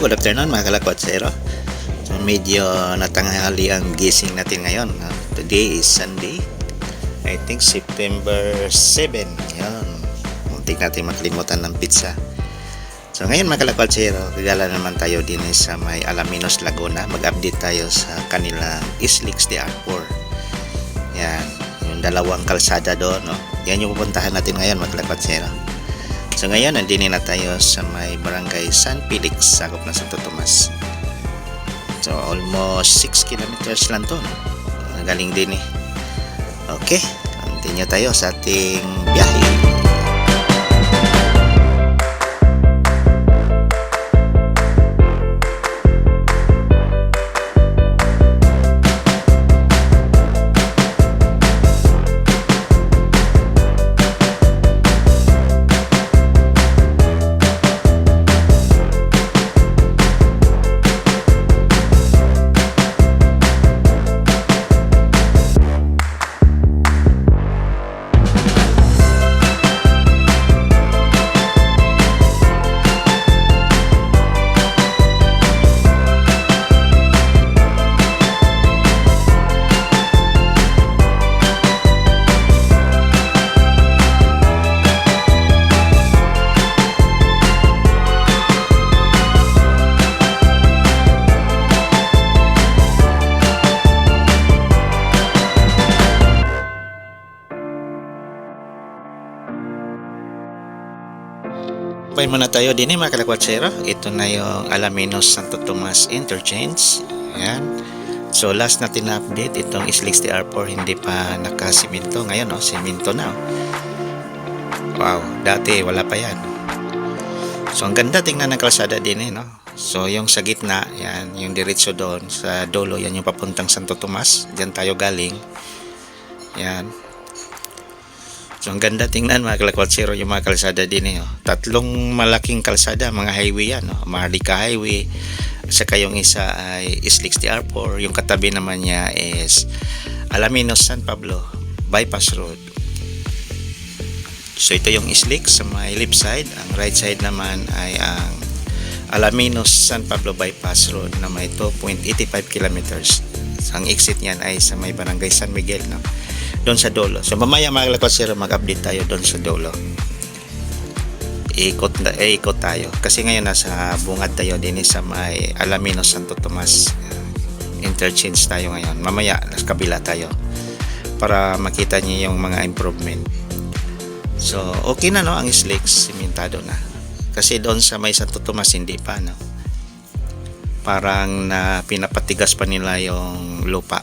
good afternoon mga kalakwatsero. So medyo natanghali ang gising natin ngayon. Today is Sunday. I think September 7. Yan. Muntik natin makalimutan ng pizza. So ngayon mga kalakwatsero, gagala naman tayo din sa may Alaminos, Laguna. Mag-update tayo sa kanilang Islix de Arpor. Yan. Yung dalawang kalsada doon. No? Yan yung pupuntahan natin ngayon mga kalakwatsero. So ngayon, nandini na tayo sa may barangay San Felix, sakop na Santo Tomas. So almost 6 kilometers lang to. Galing din eh. Okay, continue tayo sa ating biyahe. Pay muna tayo din mga kalakwatsero. Ito na yung Alaminos Santo Tomas Interchange. Ayan. So last natin na update itong Islix de Arpor, hindi pa nakasiminto. Ngayon siminto na. Wow, dati wala pa yan. So ang ganda tingnan ng kalsada din no. So yung sa gitna, yan, yung diretso doon sa dulo, yan yung papuntang Santo Tomas. Diyan tayo galing. Yan. So ang ganda tingnan mga kalakwatsero yung mga kalsada din Tatlong malaking kalsada, mga highway yan, Maharlika Highway. Saka yung isa ay Islix de Arpor. Yung katabi naman niya is Alaminos San Pablo Bypass Road. So ito yung Islix sa may left side. Ang right side naman ay ang Alaminos San Pablo Bypass Road na may 2.85 kilometers. So, ang exit niyan ay sa may barangay San Miguel doon sa dulo. So mamaya mga kalakwatsero, mag-update tayo doon sa dulo. Ikot tayo kasi ngayon nasa bungad tayo din sa may Alaminos Santo Tomas interchange tayo ngayon. Mamaya nasa kabila tayo para makita niyo yung mga improvement. So okay na ang Islix, simentado na. Kasi doon sa may Santo Tomas hindi pa parang na pinapatigas pa nila yung lupa.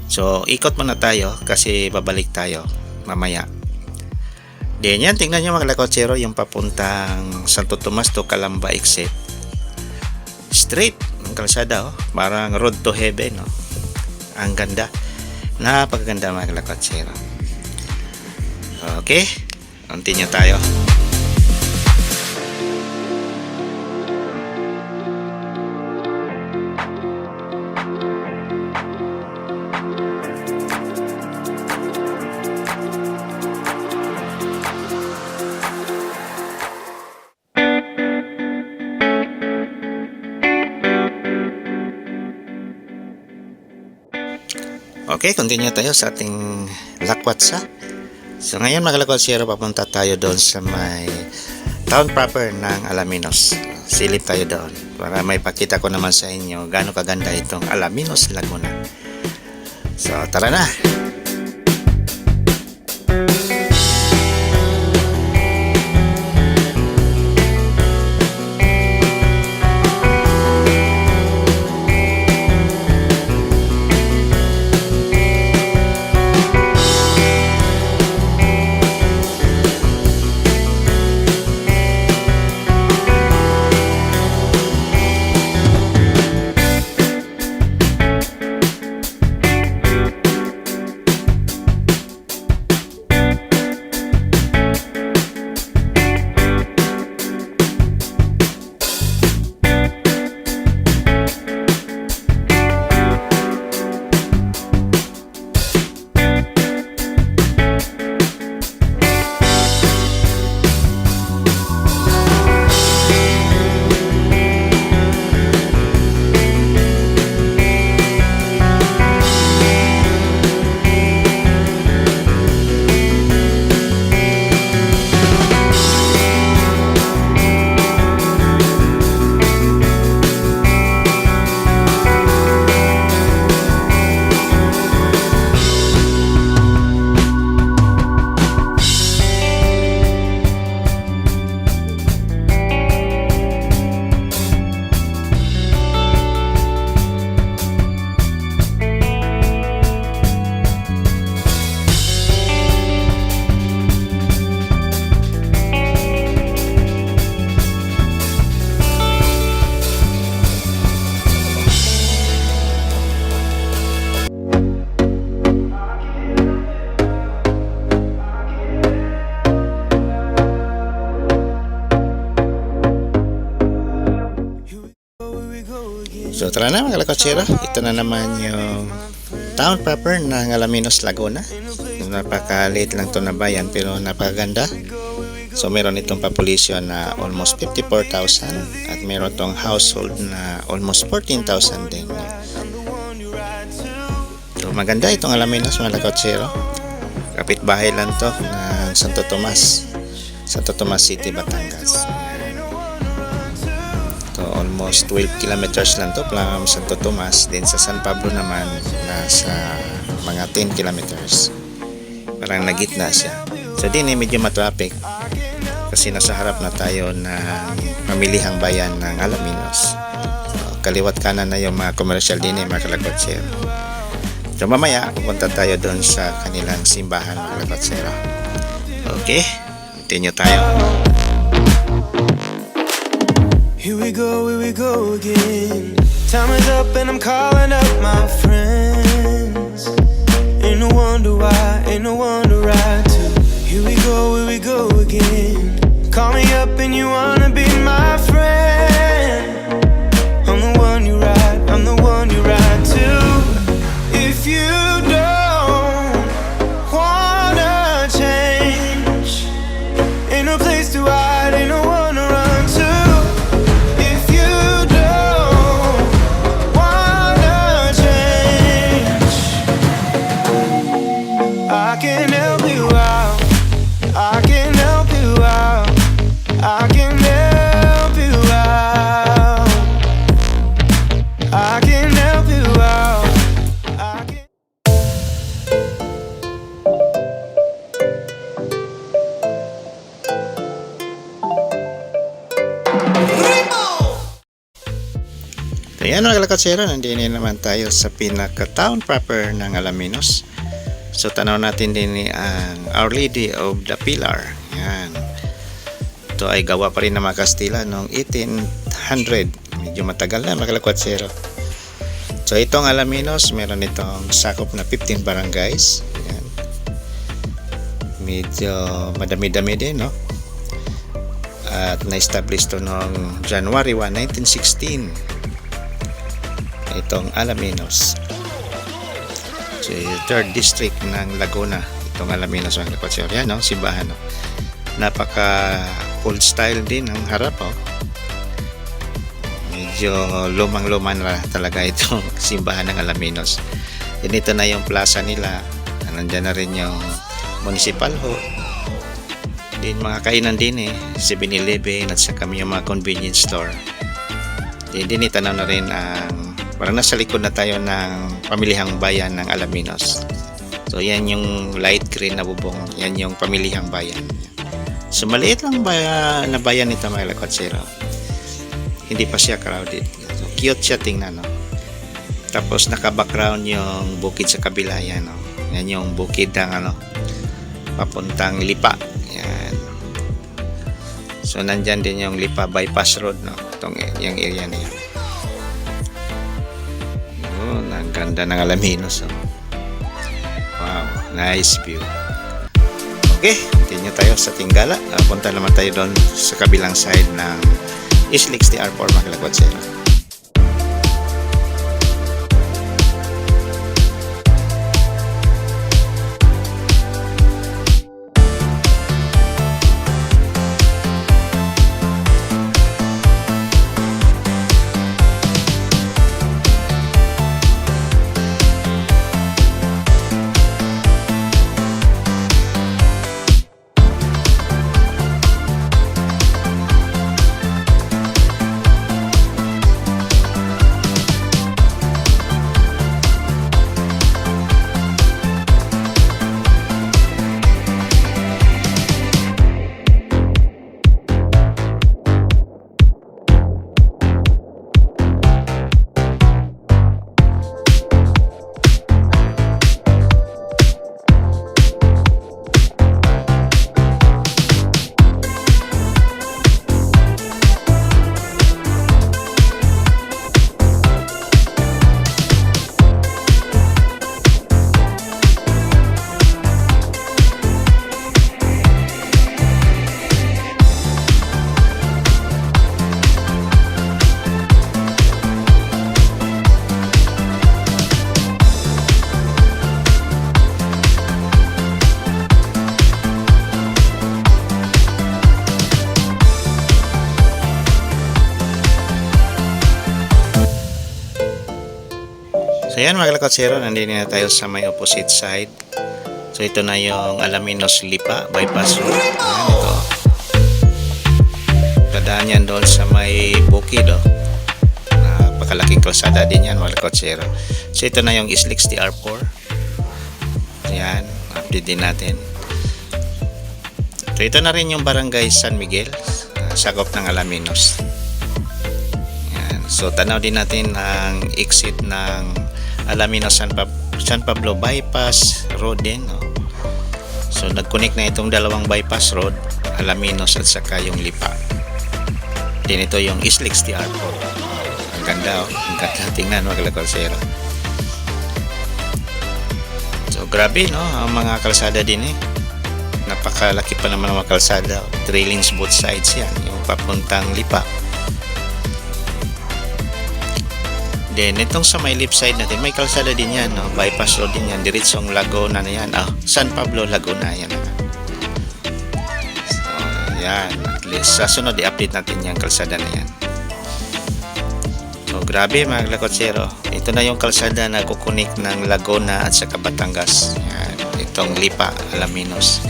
So ikot muna tayo kasi babalik tayo mamaya. Then yan, tingnan nyo mga kalakwatsero yung papuntang Santo Tomas to Calamba exit. Straight ang kalsada parang road to heaven Ang ganda. Napakaganda mga kalakwatsero. Okay, continue tayo. Okay, continue tayo sa ating lakwatsa. So ngayon mga kalakwatsero, papunta tayo doon sa may town proper ng Alaminos. Silip tayo doon para may pakita ko naman sa inyo gaano kaganda itong Alaminos, Laguna. So tara na. So tara na mga kalakotsero, ito na naman yung town proper ng Alaminos, Laguna. Napakaliit lang to na bayan pero napakaganda. So meron itong population na almost 54,000 at meron itong household na almost 14,000 din. So maganda itong Alaminos mga kalakotsero. Kapitbahay lang to ng Santo Tomas City, Batangas. So almost 12 kilometers lang to from Santo Tomas. Din sa San Pablo naman nasa mga 10 kilometers. Parang nagitna siya. So din medyo matraffic kasi nasa harap na tayo ng pamilihang bayan ng Alaminos. So, kaliwat kanan na yung mga commercial din mga kalakotsero. So mamaya pupunta tayo doon sa kanilang simbahan mga kalakotsero. Okay, continue tayo. Here we go again. Time is up and I'm calling up my friends. Ain't no wonder why, ain't no wonder I too. Here we go again. Call me up and you wanna be my friend. I'm the one you ride, I'm the one you ride to. If you don't wanna change, ain't no place to hide, ain't no one to run to. If you don't wanna change, I can help you out, I can help you out, I can help you out, I can help you out, I can. Ayan mga kalakotsero, nandiyan naman tayo sa pinaka-town proper ng Alaminos. So tanaw natin din ang Our Lady of the Pilar. Yan. Ito ay gawa pa rin ng mga Kastila noong 1800. Medyo matagal na mga kalakotsero. So itong Alaminos, meron itong sakop na 15 barangays. Yan. Medyo madami-dami din, no? At na-establish to noong January 1, 1916. Itong Alaminos. So, 3rd district ng Laguna. Itong Alaminos mga kalakotsero. Yan, no? Simbahan, no? Napaka old style din ang harap, oh. Medyo lumang-luma na talaga itong simbahan ng Alaminos. Yan, ito na yung plaza nila. Nandiyan na rin yung municipal hall. Din mga kainan din 7-Eleven at saka yung mga convenience store. Din itanaw na rin ang parang nasa likod na tayo ng pamilihang bayan ng Alaminos. So yan yung light green na bubong, yan yung pamilihang bayan. So maliit lang na bayan nito mga kalakotsero. Hindi pa siya crowded. So, cute siya tingnan, no? Tapos naka-background yung bukid sa kabila yan, no? Yan yung bukid ng papuntang Lipa. Yan. So nandyan din yung Lipa Bypass Road, no? Itong yung area na yan. Ang ganda ng Alaminos, oh. Wow, nice view. Okay, continue tayo sa Tingala. Punta naman tayo doon sa kabilang side ng East 60R4 mga kalakotsero. So yan mga kalakotsero, nandito na tayo sa may opposite side. So ito na yung Alaminos Lipa bypass road. Ayan ito. Dadaan yan doon sa may bukid. Napakalaking kalsada din yan mga kalakotsero. So ito na yung Islix TR4. Ayan, update din natin. So ito na rin yung Barangay San Miguel, sakop ng Alaminos. Ayan. So tanaw din natin ang exit ng Alaminos San Pablo bypass road din. So nag-connect na itong dalawang bypass road, Alaminos at saka yung Lipa. Din ito yung Islix TR4. Ang ganda ang ganda tingnan mga kalakotsero. So grabe no, ang mga kalsada din napakalaki pa naman ang mga kalsada. 3 lanes both sides yan, yung papuntang Lipa. Then itong sa may left side natin, may kalsada din yan, no? Bypass road din yan, diretsong Laguna na yan. San Pablo, Laguna yan. So yan, at least sa sunod i-update natin yung kalsada na yan. So grabe mga kalakotsero, ito na yung kalsada na kukunik ng Laguna at saka Batangas. Yan, itong Lipa, Alaminos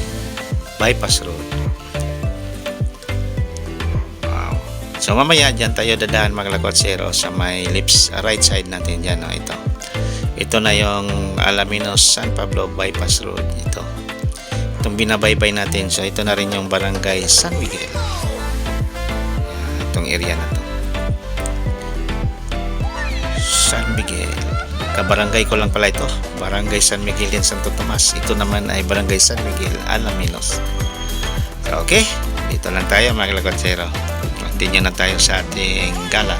bypass road. So mamaya dyan tayo dadaan mga kalakotsero sa may right side natin dyan. Ito na yung Alaminos San Pablo bypass road. Itong binabaybay natin. So ito na rin yung Barangay San Miguel. Itong area na to, San Miguel. Kabarangay ko lang pala ito, Barangay San Miguel din Santo Tomas. Ito naman ay Barangay San Miguel, Alaminos. So okay, dito lang tayo mga kalakotsero. Continue na tayo sa ating gala.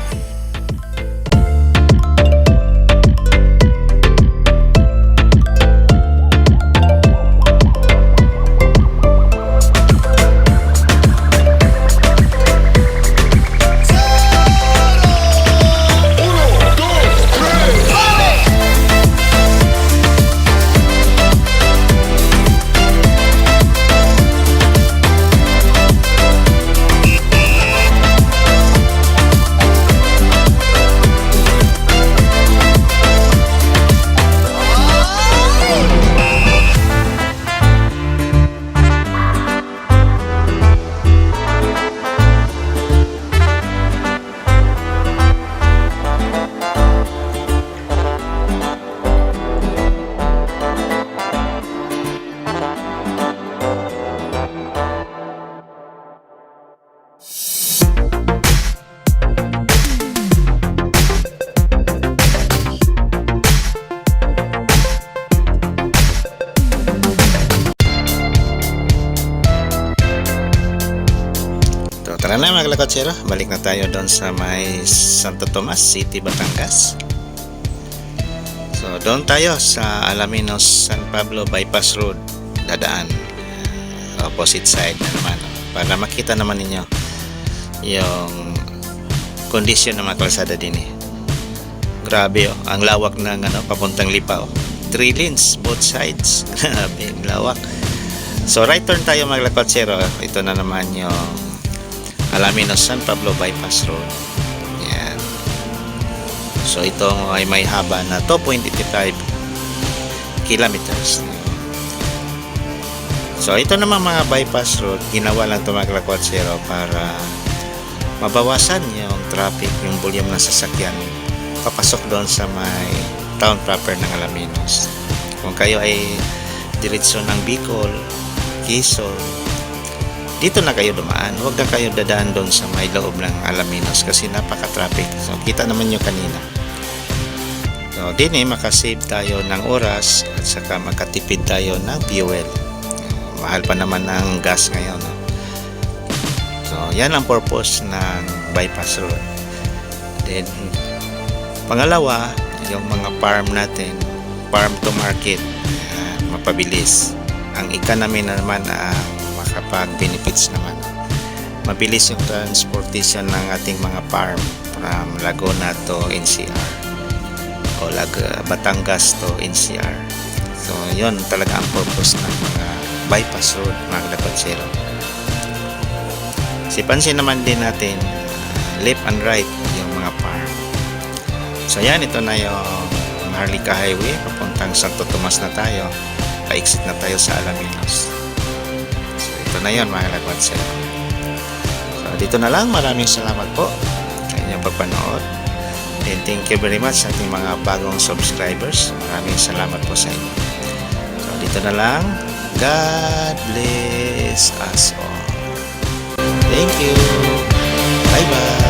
Tara na mga kalakotsero, balik na tayo doon sa may Santo Tomas City, Batangas. So doon tayo sa Alaminos San Pablo bypass road dadaan, opposite side na naman, para makita naman ninyo yung kondisyon ng mga kalsada din Grabe ang lawak ng papuntang Lipa 3 lanes both sides. Grabe ang lawak. So right turn tayo mga kalakotsero. Ito na naman yung Alaminos San Pablo bypass road. Yan. So ito ay may haba na 2.85 kilometers. So ito naman mga bypass road, ginawa lang ito mga kalakotsero para mabawasan yung traffic, yung volume ng sasakyan papasok doon sa may town proper ng Alaminos. Kung kayo ay diretso ng Bicol, Quezon, dito na kayo dumaan. Huwag na kayo dadaan doon sa may loob ng Alaminos kasi napaka-traffic. So kita naman nyo kanina. So din makasave tayo ng oras at saka makatipid tayo ng fuel. Mahal pa naman ang gas ngayon. So yan ang purpose ng bypass road. Then pangalawa, yung mga farm natin, farm to market, mapabilis. Ang economy naman makapag-benefits naman. Mabilis yung transportation ng ating mga farm from Laguna to NCR o Batangas to NCR. So yun talaga ang purpose ng mga bypass road mga kalakotsero. Sipansin naman din natin left and right yung mga farm. So yan, ito na yung Harlika Highway, papuntang Santo Tomas na tayo. Pa-exit na tayo sa Alaminos. So, ito na yun mga kalagwatsero. So, dito na lang. Maraming salamat po sa inyong pagpanood. And thank you very much sa ating mga bagong subscribers. Maraming salamat po sa inyo. So, dito na lang. God bless us all. Thank you. Bye-bye.